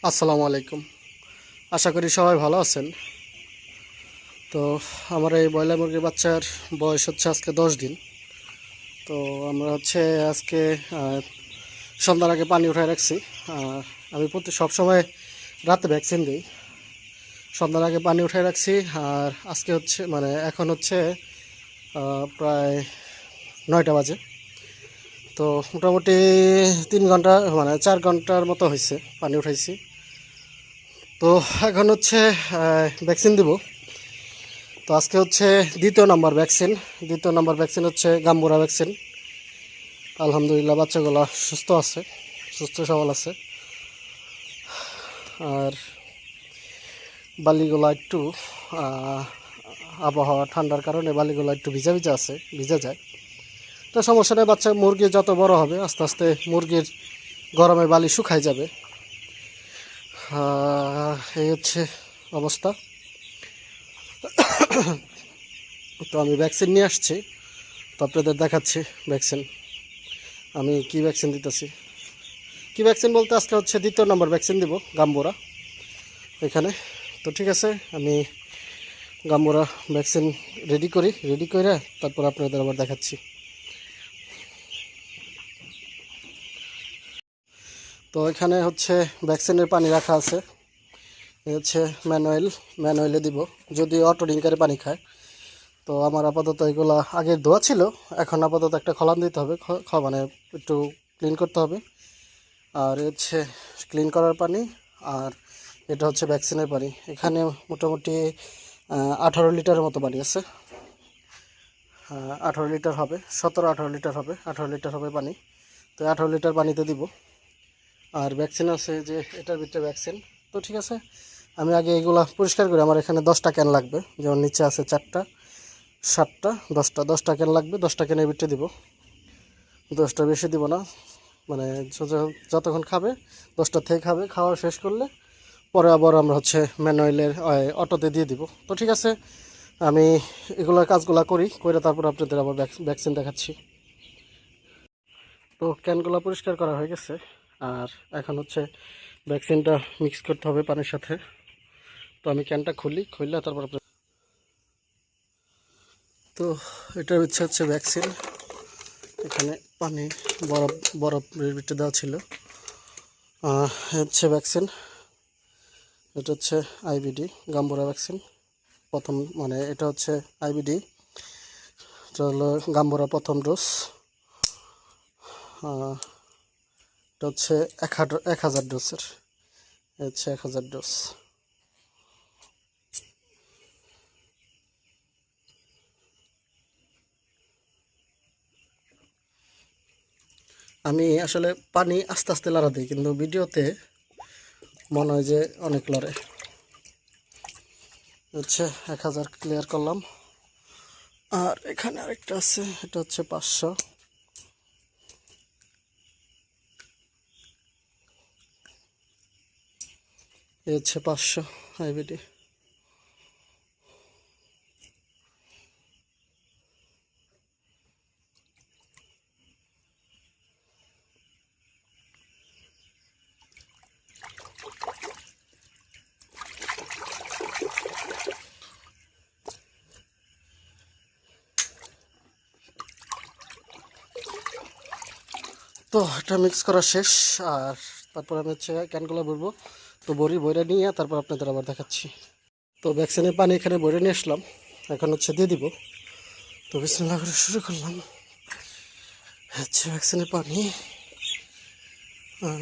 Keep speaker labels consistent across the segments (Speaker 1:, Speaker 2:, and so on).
Speaker 1: আসসালামু আলাইকুম। আশা করি সবাই ভালো আছেন। তো আমার এই ব্রয়লার মুরগির বাচ্চার বয়স হচ্ছে আজকে 10 দিন। তো আমরা আজকে সন্ধ্যার আগে পানি উঠায় রাখছি। আর আমি সবসময় রাতে ভ্যাকসিন দিই, সন্ধ্যার আগে পানি উঠায় রাখছি। আর আজকে এখন প্রায় 9টা বাজে। তো মোটামুটি 3 ঘন্টা 4 ঘন্টার মতো হয়েছে পানি উঠাইছি। তো এখন ভ্যাকসিন দিব। তো আজকে দ্বিতীয় নম্বর ভ্যাকসিন হচ্ছে গাম্বুরা ভ্যাকসিন। আলহামদুলিল্লাহ বাচ্চাগুলো সুস্থ আছে, সুস্থ সবল আছে। আর বালিগুলো একটু আবহাওয়া ঠান্ডার কারণে বালিগুলো একটু ভিজা ভিজা আছে, ভিজে যায়। তো সমস্যা নেই, মুরগি যত বড় হবে আস্তে আস্তে মুরগির গরমে বালি শুকাই যাবে। এই হচ্ছে অবস্থা। তো আমি ভ্যাকসিন নিয়ে আসছি, তো আপনাদের দেখাচ্ছি ভ্যাকসিন আমি কি ভ্যাকসিন দিতেছি। কি ভ্যাকসিন বলতে আজকে দ্বিতীয় নম্বর ভ্যাকসিন দিব গাম্বুরা এখানে। তো ঠিক আছে, আমি গাম্বুরা ভ্যাকসিন রেডি করে তারপর আপনাদের আবার দেখাচ্ছি। তো এখানে ভ্যাকসিনের পানি রাখা আছে। ম্যানুয়ালে দিব, যদি অটো ড্রিঙ্কারে পানি খায়। তো আমার আপাতত এগুলা আগে ধোয়া ছিল, এখন আপাতত একটা খলান দিতে হবে, মানে একটু ক্লিন করতে হবে। আর ক্লিন করার পানি, আর এটা ভ্যাকসিনের পানি। এখানে মোটামুটি 18 লিটারের মতো পানি আছে। 18 লিটার হবে, 17-18 লিটার হবে, 18 লিটার হবে পানি। তো 18 লিটার পানিতে দিব। আর ভ্যাকসিন আছে যে এটার ভিতরে ভ্যাকসিন। তো ঠিক আছে, আমি আগে এগুলা পরিষ্কার করি। আমার এখানে 10টা ক্যান লাগবে, যেমন নিচে আছে 4টা, 7টা, 10টা ক্যান লাগবে। 10টা ক্যানের ভিতরে দিব, 10টা বেশি দিব না। মানে যতক্ষণ খাবে 10টা থেকে খাবে, খাওয়া শেষ করলে পরে আবার আমরা ম্যানুয়ালের অটোতে দিয়ে দিব। তো ঠিক আছে, আমি এগুলোর কাজগুলো করে তারপর আপনাদের আবার ভ্যাকসিন দেখাচ্ছি। তো ক্যানগুলো পরিষ্কার করা হয়ে গেছে। আর এখন ভ্যাকসিনটা মিক্স করতে হবে পানির সাথে। তো আমি ক্যানটা খুললে তারপর তো এটার ভ্যাকসিন। এখানে পানি বরফের ভিতরে দেওয়া ছিল। ভ্যাকসিন, এটা আইবিডি গাম্বুরা ভ্যাকসিন। প্রথম এটা আইবিডি, এটা হলো গাম্বুরা প্রথম ডোজ। এটা 1000 ডোজের, 1000 ডোজ। আমি আসলে পানি আস্তে আস্তে লড়া দিই, কিন্তু ভিডিওতে মনে হয় যে অনেক লড়ে। 1000 ক্লিয়ার করলাম। আর এখানে আরেকটা আছে, এটা 500। এ 500 আইবিডি। তো এটা মিক্স করা শেষ। আর তারপর আমি ক্যানগুলো ভরবো। তো বইরা নিয়ে তারপর আপনাদের আবার দেখাচ্ছি। তো ভ্যাকসিনের পানি এখানে বইরে নিয়ে আসলাম, এখন দিয়ে দিব। তো বিসমিল্লাহ করে শুরু করলাম। ভ্যাকসিনের পানি। আর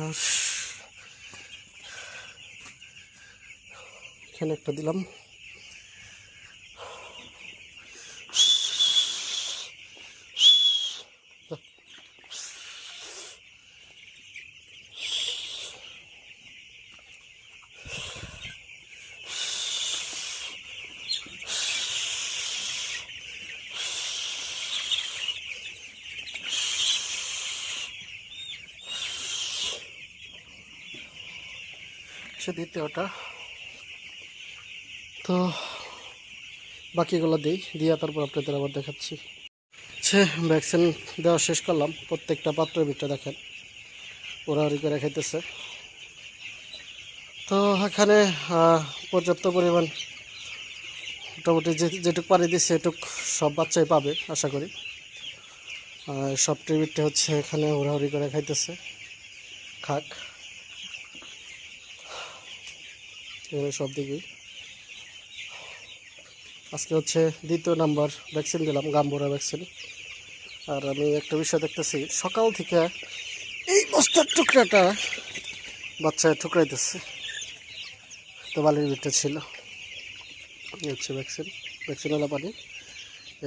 Speaker 1: এখানে একটা দিলাম। দ্বিতীয়টা। তো বাকিগুলো দিয়ে তারপর আপনাদের আবার দেখাচ্ছি। ভ্যাকসিন দেওয়া শেষ করলাম। প্রত্যেকটা পাত্রের ভিতরে দেখেন ওরা করে খাইতেছে। তো এখানে পর্যাপ্ত পরিমাণ মোটামুটি যেটুকু পানি দিচ্ছে এটুক সব বাচ্চাই পাবে আশা করি। সব ট্রিবিটটা হচ্ছে এখানে হুড়াহুড়ি করে খাইতেছে, খাক এগুলো সব দিকেই। আজকে হচ্ছে 2য় নাম্বার ভ্যাকসিন দিলাম, গাম্বুরা ভ্যাকসিন। আর আমি একটা বিষয় দেখতেছি, সকাল থেকে এই বস্তার টুকরাটা বাচ্চায় ঠুকরাইতেছে, তো বালির ভিতরে ছিল। এই হচ্ছে ভ্যাকসিনওয়ালা পানি,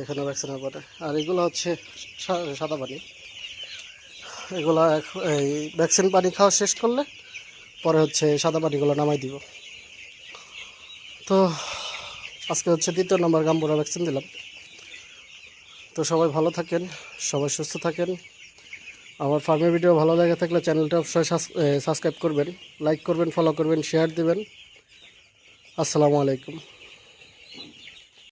Speaker 1: এখানে ভ্যাকসিনের পানি। আর এগুলো হচ্ছে সাদা পানি। এগুলো এই ভ্যাকসিন পানি খাওয়া শেষ করলে পরে হচ্ছে সাদা পানিগুলো নামাই দিব। তো আজকে হচ্ছে 2য় নাম্বার গাম্বুরা ভ্যাকসিন দিলাম। তো সবাই ভালো থাকেন, সবাই সুস্থ থাকেন। আমার ফার্মের ভিডিও ভালো লাগে থাকলে চ্যানেলটা অবশ্যই সাবস্ক্রাইব করবেন, লাইক করবেন, ফলো করবেন, শেয়ার দিবেন। আসসালামু আলাইকুম।